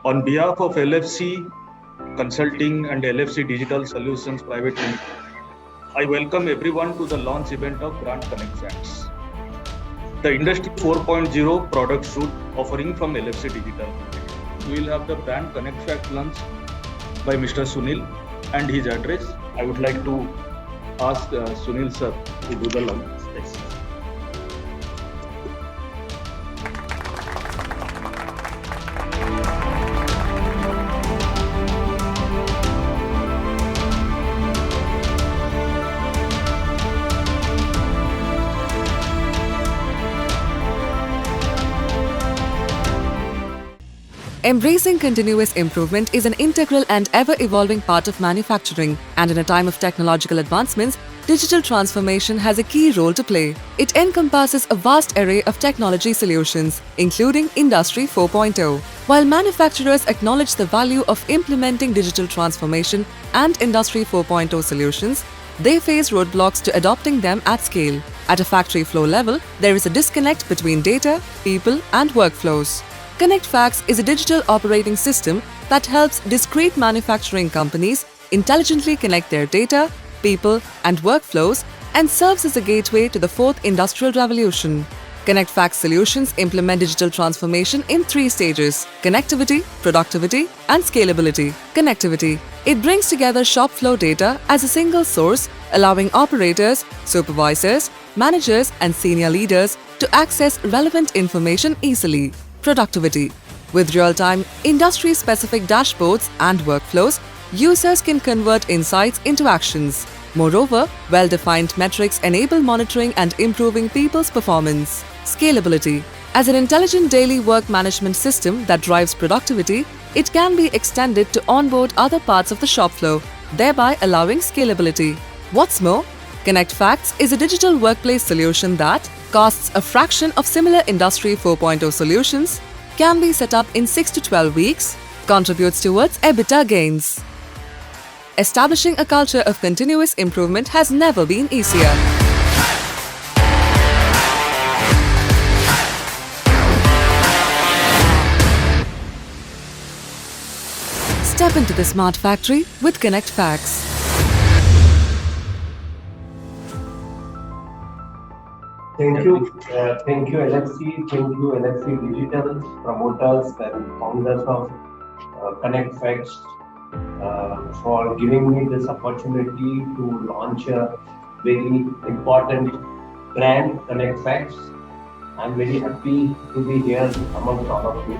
On behalf of LFC Consulting and LFC Digital Solutions Private Limited, I welcome everyone to the launch event of Brand Connectfacts, the Industry 4.0 product suite offering from LFC Digital. We will have the Brand Connectfacts launch by Mr. Sunil and his address. I would like to ask Sunil sir to do the launch. Yes. Embracing continuous improvement is an integral and ever-evolving part of manufacturing, and in a time of technological advancements, digital transformation has a key role to play. It encompasses a vast array of technology solutions, including Industry 4.0. While manufacturers acknowledge the value of implementing digital transformation and Industry 4.0 solutions, they face roadblocks to adopting them at scale. At a factory floor level, there is a disconnect between data, people, and workflows. Connectfacts is a digital operating system that helps discrete manufacturing companies intelligently connect their data, people, and workflows and serves as a gateway to the fourth industrial revolution. Connectfacts solutions implement digital transformation in 3 stages: connectivity, productivity, and scalability. Connectivity. It brings together shop floor data as a single source, allowing operators, supervisors, managers, and senior leaders to access relevant information easily. Productivity. With real-time, industry-specific dashboards and workflows, users can convert insights into actions. Moreover, well-defined metrics enable monitoring and improving people's performance. Scalability. As an intelligent daily work management system that drives productivity, it can be extended to onboard other parts of the shop floor, thereby allowing scalability. What's more, Connectfacts is a digital workplace solution that costs a fraction of similar Industry 4.0 solutions, can be set up in 6 to 12 weeks, contributes towards EBITDA gains. Establishing a culture of continuous improvement has never been easier. Step into the smart factory with Connectfacts. Thank you LFC, thank you LFC Digital promoters and founders of Connectfacts for giving me this opportunity to launch a very important brand, Connectfacts. I'm very happy to be here amongst all of you.